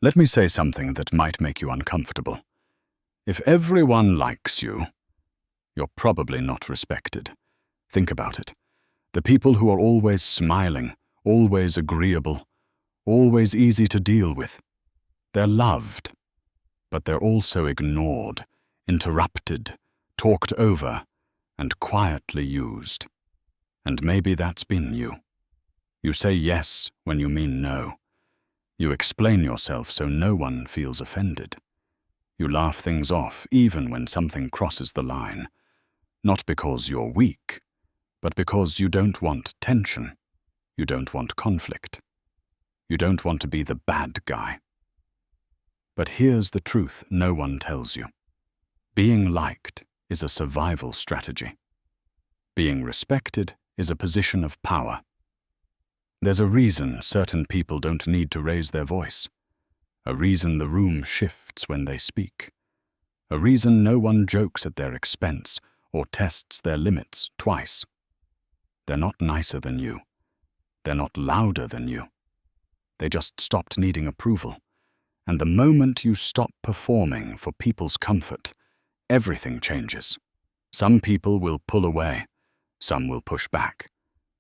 Let me say something that might make you uncomfortable. If everyone likes you, you're probably not respected. Think about it. The people who are always smiling, always agreeable, always easy to deal with, they're loved, but they're also ignored, interrupted, talked over, and quietly used. And maybe that's been you. You say yes when you mean no. You explain yourself so no one feels offended. You laugh things off even when something crosses the line, not because you're weak, but because you don't want tension. You don't want conflict. You don't want to be the bad guy. But here's the truth no one tells you. Being liked is a survival strategy. Being respected is a position of power. There's a reason certain people don't need to raise their voice. A reason the room shifts when they speak. A reason no one jokes at their expense or tests their limits twice. They're not nicer than you. They're not louder than you. They just stopped needing approval. And the moment you stop performing for people's comfort, everything changes. Some people will pull away. Some will push back.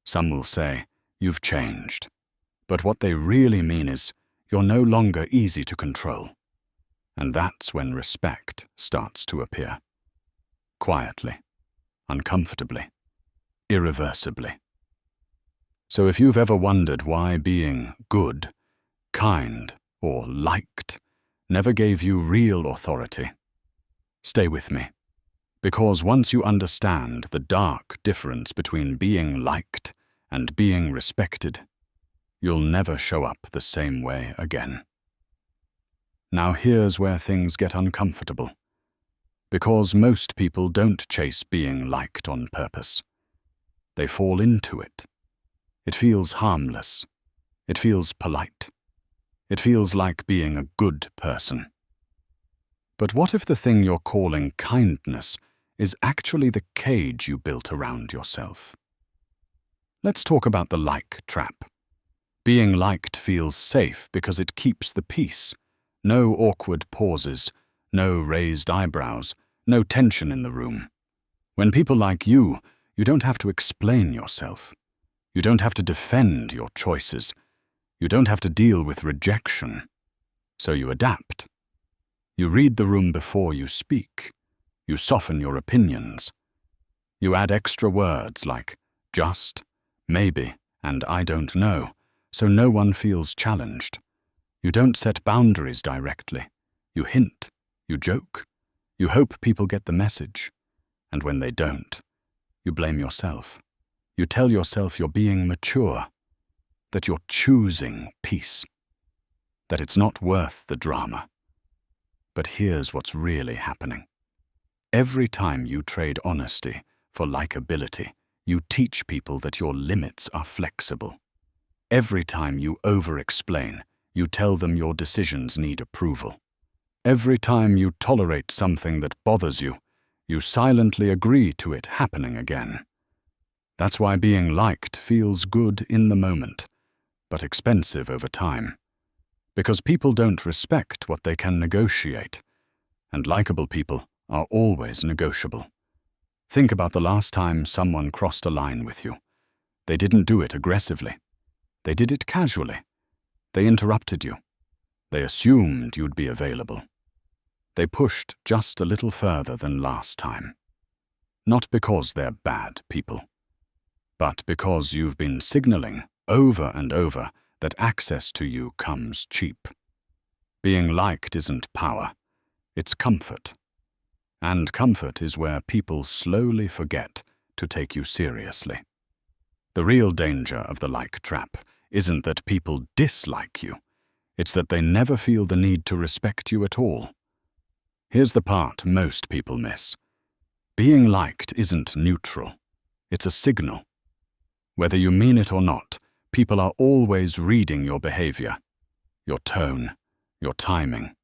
Some will say, "You've changed." But what they really mean is, you're no longer easy to control. And that's when respect starts to appear. Quietly, uncomfortably, irreversibly. So if you've ever wondered why being good, kind, or liked never gave you real authority, stay with me. Because once you understand the dark difference between being liked and being respected, you'll never show up the same way again. Now here's where things get uncomfortable. Because most people don't chase being liked on purpose. They fall into it. It feels harmless. It feels polite. It feels like being a good person. But what if the thing you're calling kindness is actually the cage you built around yourself? Let's talk about the like trap. Being liked feels safe because it keeps the peace. No awkward pauses, no raised eyebrows, no tension in the room. When people like you, you don't have to explain yourself. You don't have to defend your choices. You don't have to deal with rejection. So you adapt. You read the room before you speak. You soften your opinions. You add extra words like just, maybe, and I don't know, so no one feels challenged. You don't set boundaries directly. You hint. You joke. You hope people get the message. And when they don't, you blame yourself. You tell yourself you're being mature, that you're choosing peace, that it's not worth the drama. But here's what's really happening. Every time you trade honesty for likability, you teach people that your limits are flexible. Every time you over-explain, you tell them your decisions need approval. Every time you tolerate something that bothers you, you silently agree to it happening again. That's why being liked feels good in the moment, but expensive over time. Because people don't respect what they can negotiate, and likable people are always negotiable. Think about the last time someone crossed a line with you. They didn't do it aggressively. They did it casually. They interrupted you. They assumed you'd be available. They pushed just a little further than last time. Not because they're bad people, but because you've been signaling over and over that access to you comes cheap. Being liked isn't power, it's comfort. And comfort is where people slowly forget to take you seriously. The real danger of the like trap isn't that people dislike you, it's that they never feel the need to respect you at all. Here's the part most people miss. Being liked isn't neutral, it's a signal. Whether you mean it or not, people are always reading your behavior, your tone, your timing,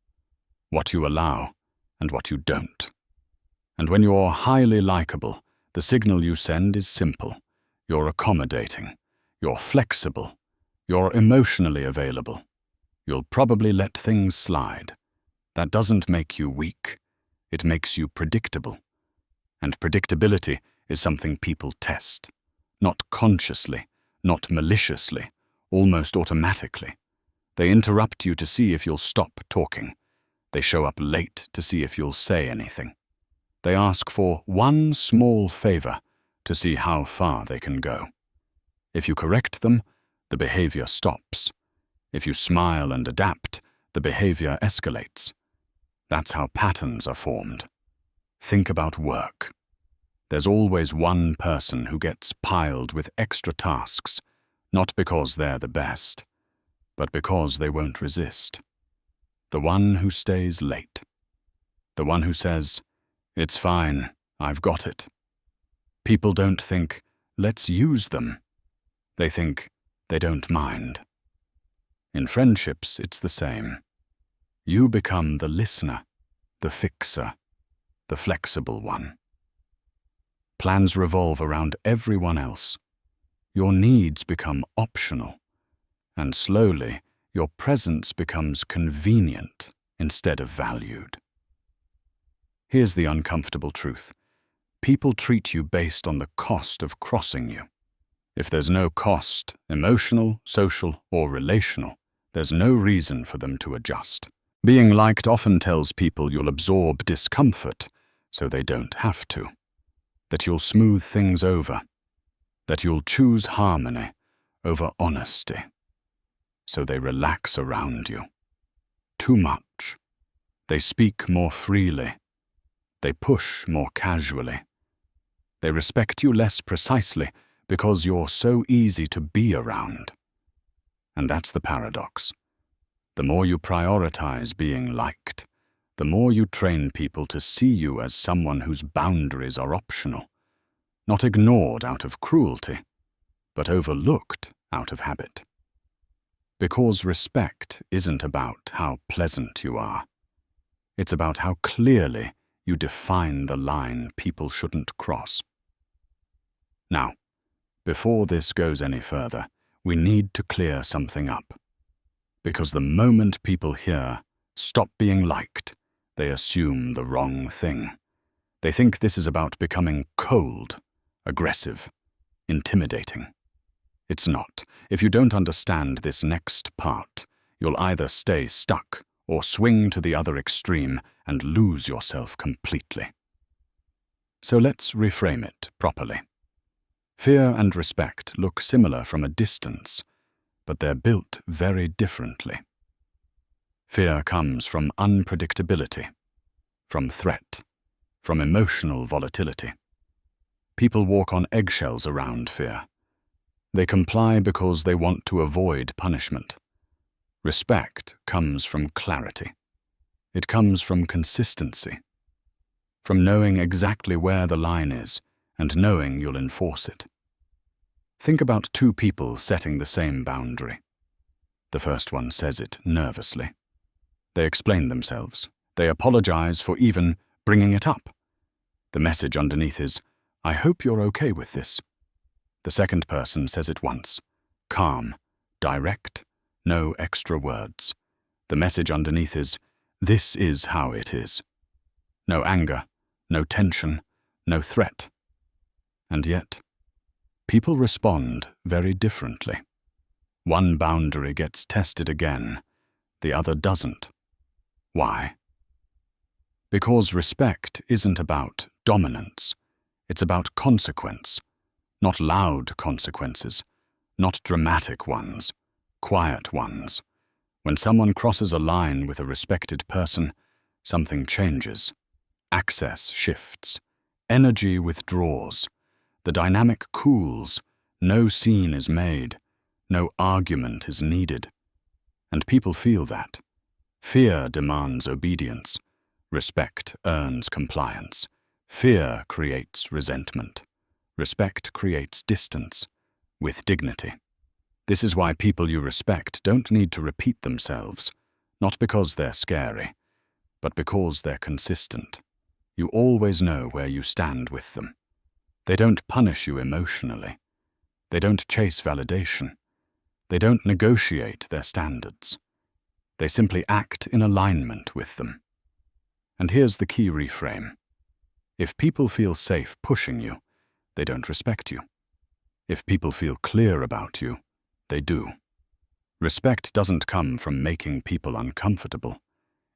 what you allow and what you don't. And when you're highly likable, the signal you send is simple. You're accommodating, you're flexible, you're emotionally available. You'll probably let things slide. That doesn't make you weak. It makes you predictable. And predictability is something people test. Not consciously, not maliciously, almost automatically. They interrupt you to see if you'll stop talking. They show up late to see if you'll say anything. They ask for one small favor to see how far they can go. If you correct them, the behavior stops. If you smile and adapt, the behavior escalates. That's how patterns are formed. Think about work. There's always one person who gets piled with extra tasks, not because they're the best, but because they won't resist. The one who stays late. The one who says, "It's fine, I've got it." People don't think, "Let's use them." They think, "They don't mind." In friendships, it's the same. You become the listener, the fixer, the flexible one. Plans revolve around everyone else. Your needs become optional, and slowly, your presence becomes convenient instead of valued. Here's the uncomfortable truth. People treat you based on the cost of crossing you. If there's no cost, emotional, social, or relational, there's no reason for them to adjust. Being liked often tells people you'll absorb discomfort so they don't have to, that you'll smooth things over, that you'll choose harmony over honesty, so they relax around you. Too much. They speak more freely. They push more casually. They respect you less precisely because you're so easy to be around. And that's the paradox. The more you prioritize being liked, the more you train people to see you as someone whose boundaries are optional, not ignored out of cruelty, but overlooked out of habit. Because respect isn't about how pleasant you are. It's about how clearly you define the line people shouldn't cross. Now, before this goes any further, we need to clear something up. Because the moment people hear, "Stop being liked," they assume the wrong thing. They think this is about becoming cold, aggressive, intimidating. It's not. If you don't understand this next part, you'll either stay stuck or swing to the other extreme and lose yourself completely. So let's reframe it properly. Fear and respect look similar from a distance, but they're built very differently. Fear comes from unpredictability, from threat, from emotional volatility. People walk on eggshells around fear. They comply because they want to avoid punishment. Respect comes from clarity. It comes from consistency, from knowing exactly where the line is and knowing you'll enforce it. Think about two people setting the same boundary. The first one says it nervously. They explain themselves. They apologize for even bringing it up. The message underneath is, "I hope you're okay with this." The second person says it once, calm, direct, no extra words. The message underneath is, "This is how it is." No anger, no tension, no threat. And yet, people respond very differently. One boundary gets tested again, the other doesn't. Why? Because respect isn't about dominance. It's about consequence. Not loud consequences, not dramatic ones, quiet ones. When someone crosses a line with a respected person, something changes. Access shifts. Energy withdraws. The dynamic cools. No scene is made. No argument is needed. And people feel that. Fear demands obedience. Respect earns compliance. Fear creates resentment. Respect creates distance, with dignity. This is why people you respect don't need to repeat themselves, not because they're scary, but because they're consistent. You always know where you stand with them. They don't punish you emotionally. They don't chase validation. They don't negotiate their standards. They simply act in alignment with them. And here's the key reframe. If people feel safe pushing you, they don't respect you. If people feel clear about you, they do. Respect doesn't come from making people uncomfortable.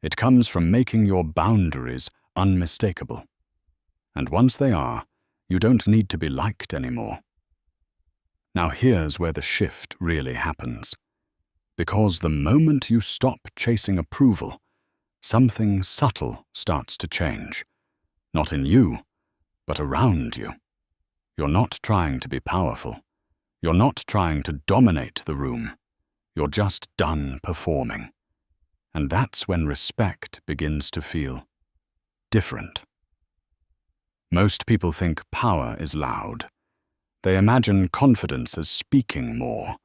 It comes from making your boundaries unmistakable. And once they are, you don't need to be liked anymore. Now here's where the shift really happens. Because the moment you stop chasing approval, something subtle starts to change. Not in you, but around you. You're not trying to be powerful. You're not trying to dominate the room. You're just done performing. And that's when respect begins to feel different. Most people think power is loud. They imagine confidence as speaking more,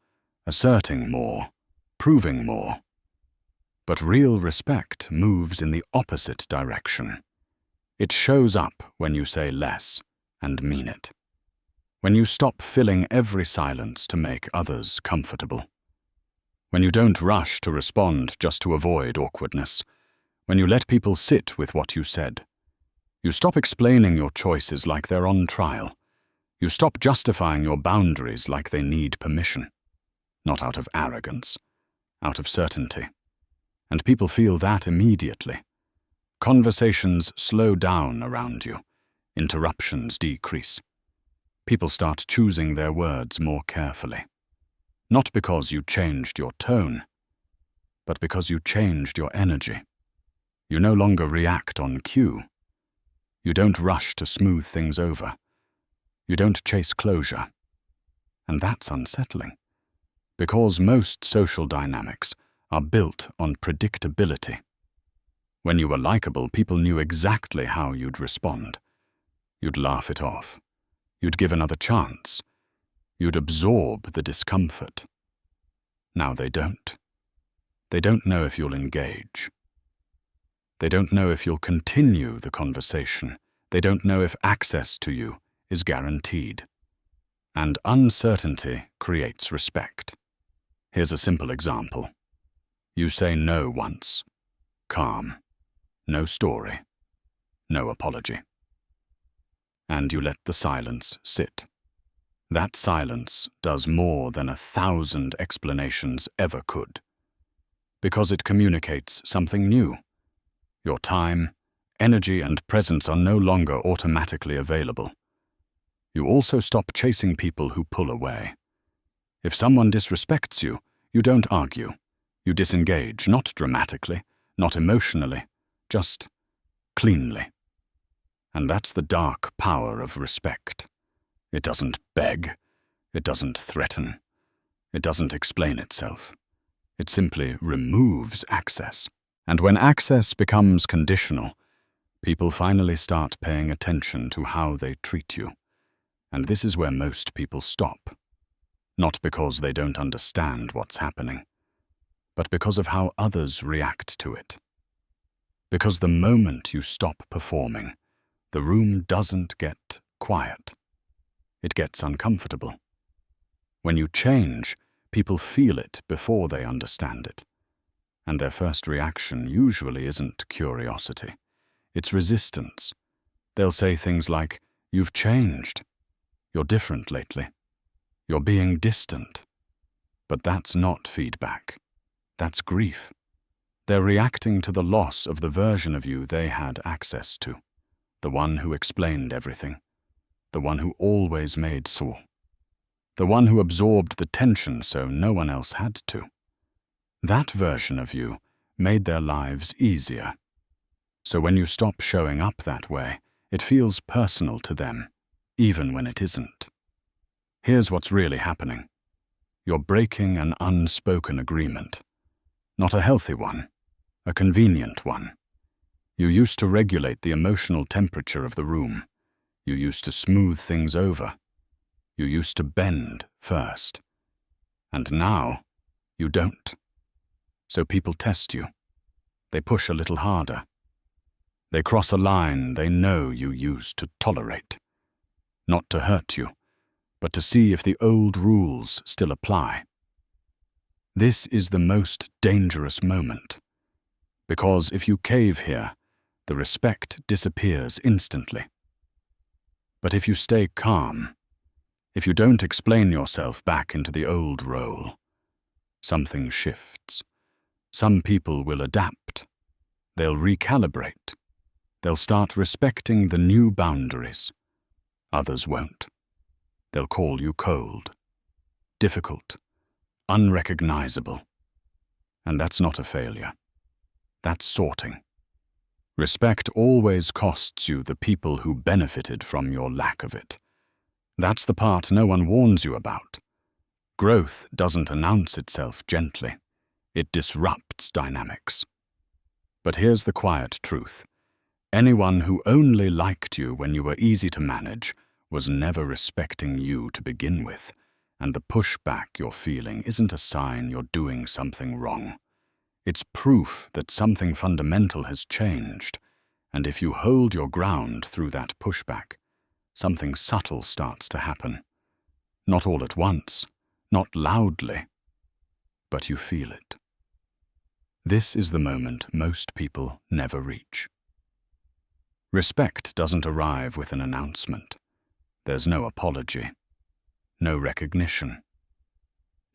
asserting more, proving more. But real respect moves in the opposite direction. It shows up when you say less and mean it. When you stop filling every silence to make others comfortable. When you don't rush to respond just to avoid awkwardness. When you let people sit with what you said. You stop explaining your choices like they're on trial. You stop justifying your boundaries like they need permission. Not out of arrogance, out of certainty. And people feel that immediately. Conversations slow down around you. Interruptions decrease. People start choosing their words more carefully. Not because you changed your tone, but because you changed your energy. You no longer react on cue. You don't rush to smooth things over. You don't chase closure. And that's unsettling, because most social dynamics are built on predictability. When you were likable, people knew exactly how you'd respond. You'd laugh it off. You'd give another chance. You'd absorb the discomfort. Now they don't. They don't know if you'll engage. They don't know if you'll continue the conversation. They don't know if access to you is guaranteed. And uncertainty creates respect. Here's a simple example. You say no once. Calm. No story. No apology. And you let the silence sit. That silence does more than 1,000 explanations ever could. Because it communicates something new. Your time, energy, and presence are no longer automatically available. You also stop chasing people who pull away. If someone disrespects you, you don't argue. You disengage, not dramatically, not emotionally, just cleanly. And that's the dark power of respect. It doesn't beg. It doesn't threaten. It doesn't explain itself. It simply removes access. And when access becomes conditional, people finally start paying attention to how they treat you. And this is where most people stop. Not because they don't understand what's happening, but because of how others react to it. Because the moment you stop performing, the room doesn't get quiet. It gets uncomfortable. When you change, people feel it before they understand it. And their first reaction usually isn't curiosity. It's resistance. They'll say things like, "You've changed. You're different lately. You're being distant." But that's not feedback. That's grief. They're reacting to the loss of the version of you they had access to. The one who explained everything. The one who always made sure. The one who absorbed the tension so no one else had to. That version of you made their lives easier. So when you stop showing up that way, it feels personal to them, even when it isn't. Here's what's really happening. You're breaking an unspoken agreement. Not a healthy one, a convenient one. You used to regulate the emotional temperature of the room. You used to smooth things over. You used to bend first. And now, you don't. So people test you. They push a little harder. They cross a line they know you used to tolerate. Not to hurt you, but to see if the old rules still apply. This is the most dangerous moment, because if you cave here, the respect disappears instantly. But if you stay calm, if you don't explain yourself back into the old role, something shifts. Some people will adapt. They'll recalibrate. They'll start respecting the new boundaries. Others won't. They'll call you cold, difficult, unrecognizable. And that's not a failure. That's sorting. Respect always costs you the people who benefited from your lack of it. That's the part no one warns you about. Growth doesn't announce itself gently. It disrupts dynamics. But here's the quiet truth. Anyone who only liked you when you were easy to manage was never respecting you to begin with, and the pushback you're feeling isn't a sign you're doing something wrong. It's proof that something fundamental has changed, and if you hold your ground through that pushback, something subtle starts to happen. Not all at once, not loudly, but you feel it. This is the moment most people never reach. Respect doesn't arrive with an announcement. There's no apology, no recognition,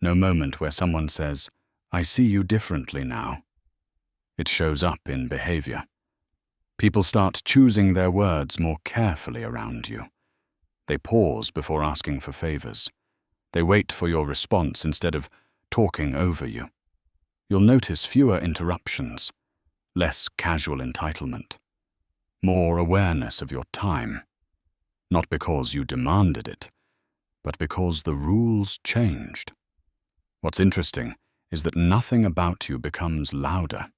no moment where someone says, "I see you differently now." It shows up in behavior. People start choosing their words more carefully around you. They pause before asking for favors. They wait for your response instead of talking over you. You'll notice fewer interruptions, less casual entitlement, more awareness of your time, not because you demanded it, but because the rules changed. What's interesting is that nothing about you becomes louder.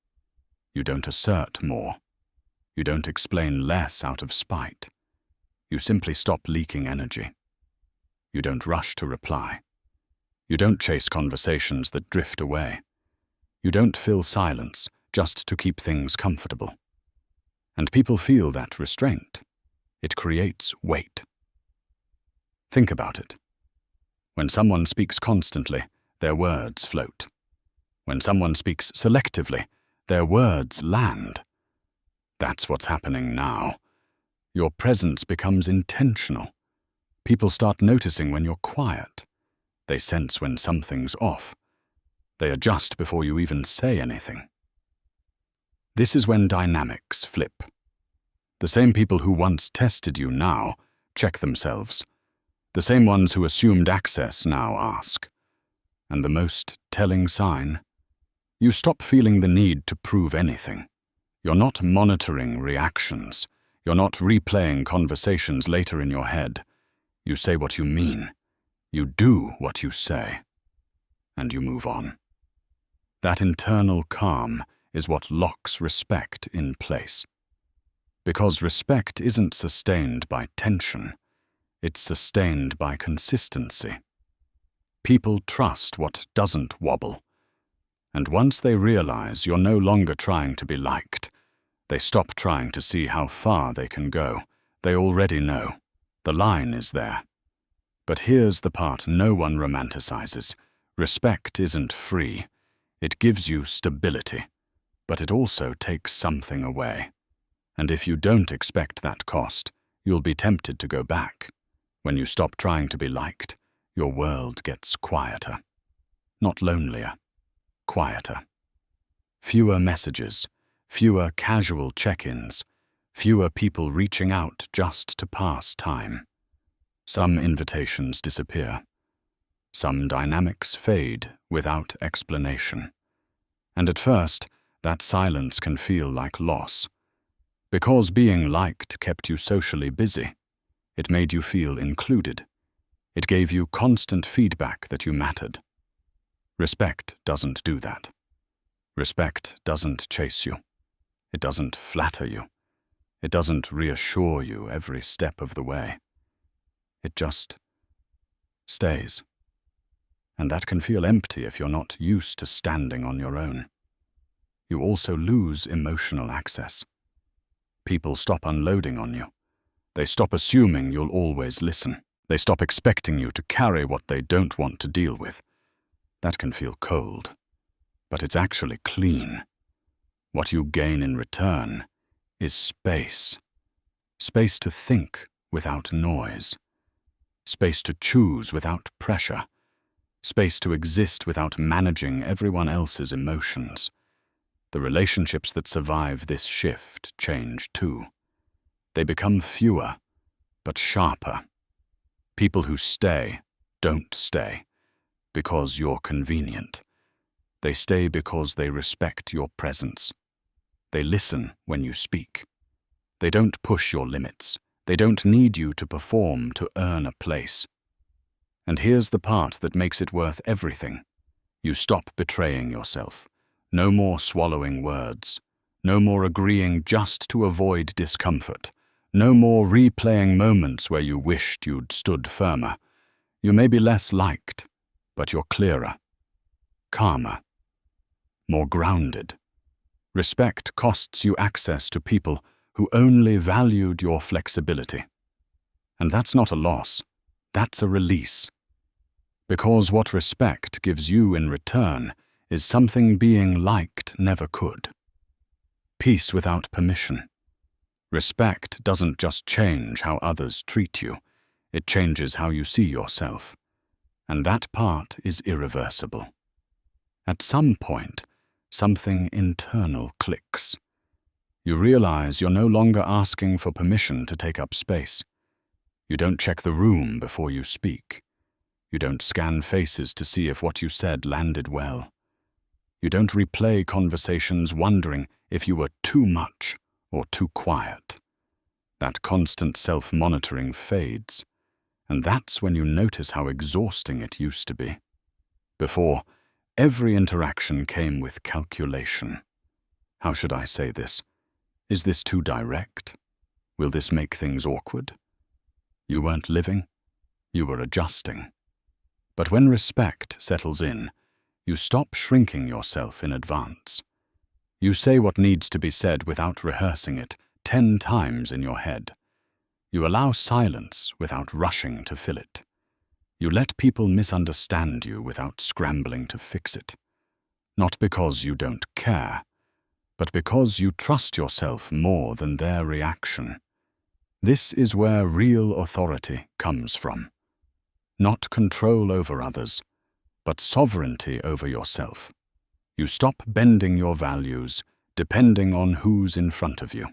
You don't assert more. You don't explain less out of spite. You simply stop leaking energy. You don't rush to reply. You don't chase conversations that drift away. You don't fill silence just to keep things comfortable. And people feel that restraint. It creates weight. Think about it. When someone speaks constantly, their words float. When someone speaks selectively, their words land. That's what's happening now. Your presence becomes intentional. People start noticing when you're quiet. They sense when something's off. They adjust before you even say anything. This is when dynamics flip. The same people who once tested you now check themselves. The same ones who assumed access now ask. And the most telling sign? You stop feeling the need to prove anything. You're not monitoring reactions. You're not replaying conversations later in your head. You say what you mean. You do what you say. And you move on. That internal calm is what locks respect in place. Because respect isn't sustained by tension. It's sustained by consistency. People trust what doesn't wobble. And once they realize you're no longer trying to be liked, they stop trying to see how far they can go. They already know. The line is there. But here's the part no one romanticizes. Respect isn't free. It gives you stability, but it also takes something away. And if you don't expect that cost, you'll be tempted to go back. When you stop trying to be liked, your world gets quieter. Not lonelier, quieter. Fewer messages, fewer casual check-ins, fewer people reaching out just to pass time. Some invitations disappear. Some dynamics fade without explanation. And at first, that silence can feel like loss. Because being liked kept you socially busy, it made you feel included. It gave you constant feedback that you mattered. Respect doesn't do that. Respect doesn't chase you. It doesn't flatter you. It doesn't reassure you every step of the way. It just stays. And that can feel empty if you're not used to standing on your own. You also lose emotional access. People stop unloading on you. They stop assuming you'll always listen. They stop expecting you to carry what they don't want to deal with. That can feel cold, but it's actually clean. What you gain in return is space. Space to think without noise. Space to choose without pressure. Space to exist without managing everyone else's emotions. The relationships that survive this shift change too. They become fewer, but sharper. People who stay don't stay because you're convenient. They stay because they respect your presence. They listen when you speak. They don't push your limits. They don't need you to perform to earn a place. And here's the part that makes it worth everything. You stop betraying yourself. No more swallowing words. No more agreeing just to avoid discomfort. No more replaying moments where you wished you'd stood firmer. You may be less liked, but you're clearer, calmer, more grounded. Respect costs you access to people who only valued your flexibility. And that's not a loss, that's a release. Because what respect gives you in return is something being liked never could. Peace without permission. Respect doesn't just change how others treat you, it changes how you see yourself. And that part is irreversible. At some point, something internal clicks. You realize you're no longer asking for permission to take up space. You don't check the room before you speak. You don't scan faces to see if what you said landed well. You don't replay conversations wondering if you were too much or too quiet. That constant self-monitoring fades, and that's when you notice how exhausting it used to be. Before, every interaction came with calculation. How should I say this? Is this too direct? Will this make things awkward? You weren't living, you were adjusting. But when respect settles in, you stop shrinking yourself in advance. You say what needs to be said without rehearsing it 10 times in your head. You allow silence without rushing to fill it. You let people misunderstand you without scrambling to fix it. Not because you don't care, but because you trust yourself more than their reaction. This is where real authority comes from. Not control over others, but sovereignty over yourself. You stop bending your values depending on who's in front of you.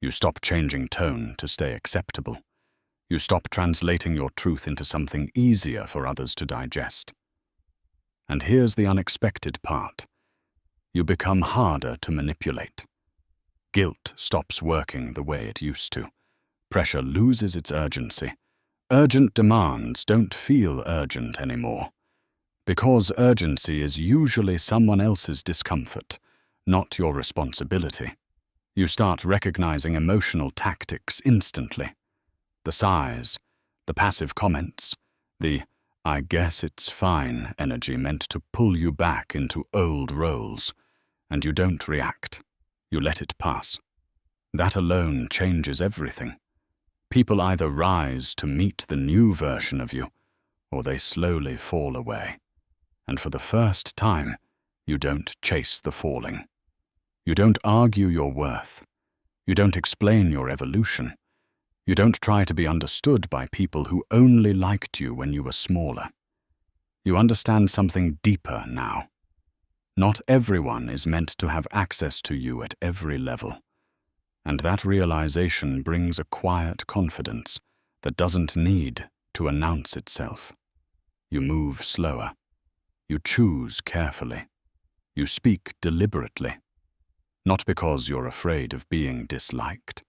You stop changing tone to stay acceptable. You stop translating your truth into something easier for others to digest. And here's the unexpected part. You become harder to manipulate. Guilt stops working the way it used to. Pressure loses its urgency. Urgent demands don't feel urgent anymore. Because urgency is usually someone else's discomfort, not your responsibility. You start recognizing emotional tactics instantly. The sighs, the passive comments, the "I guess it's fine" energy meant to pull you back into old roles. And you don't react. You let it pass. That alone changes everything. People either rise to meet the new version of you, or they slowly fall away. And for the first time, you don't chase the falling. You don't argue your worth. You don't explain your evolution. You don't try to be understood by people who only liked you when you were smaller. You understand something deeper now. Not everyone is meant to have access to you at every level. And that realization brings a quiet confidence that doesn't need to announce itself. You move slower. You choose carefully. You speak deliberately. Not because you're afraid of being disliked,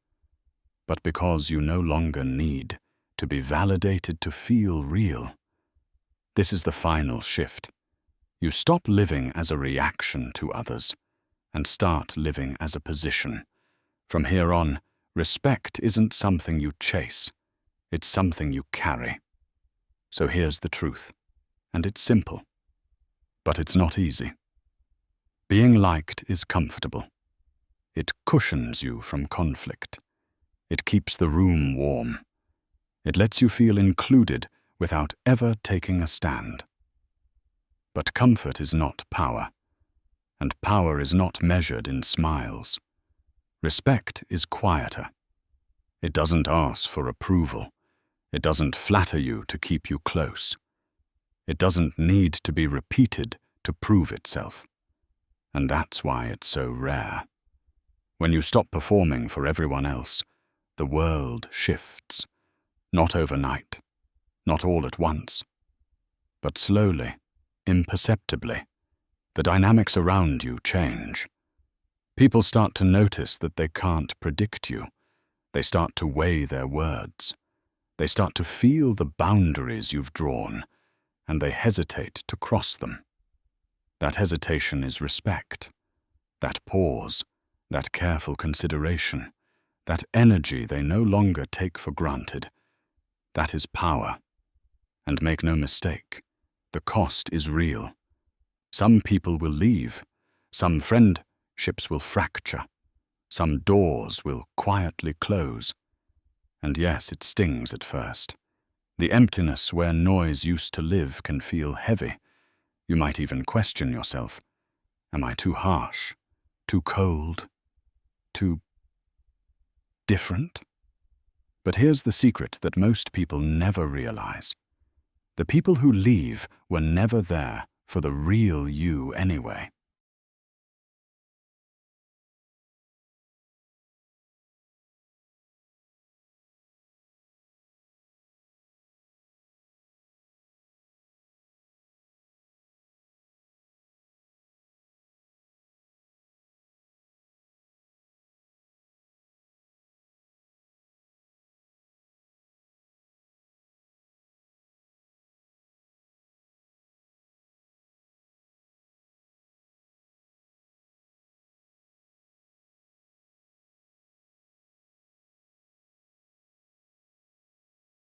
but because you no longer need to be validated to feel real. This is the final shift. You stop living as a reaction to others and start living as a position. From here on, respect isn't something you chase. It's something you carry. So here's the truth, and it's simple. But it's not easy. Being liked is comfortable. It cushions you from conflict. It keeps the room warm. It lets you feel included without ever taking a stand. But comfort is not power, and power is not measured in smiles. Respect is quieter. It doesn't ask for approval. It doesn't flatter you to keep you close. It doesn't need to be repeated to prove itself. And that's why it's so rare. When you stop performing for everyone else, the world shifts. Not overnight, not all at once, but slowly, imperceptibly. The dynamics around you change. People start to notice that they can't predict you. They start to weigh their words. They start to feel the boundaries you've drawn, and they hesitate to cross them. That hesitation is respect. That pause, that careful consideration, that energy they no longer take for granted, that is power. And make no mistake, the cost is real. Some people will leave, some friendships will fracture, some doors will quietly close. And yes, it stings at first. The emptiness where noise used to live can feel heavy. You might even question yourself. Am I too harsh? Too cold? Too different? But here's the secret that most people never realize. The people who leave were never there for the real you anyway.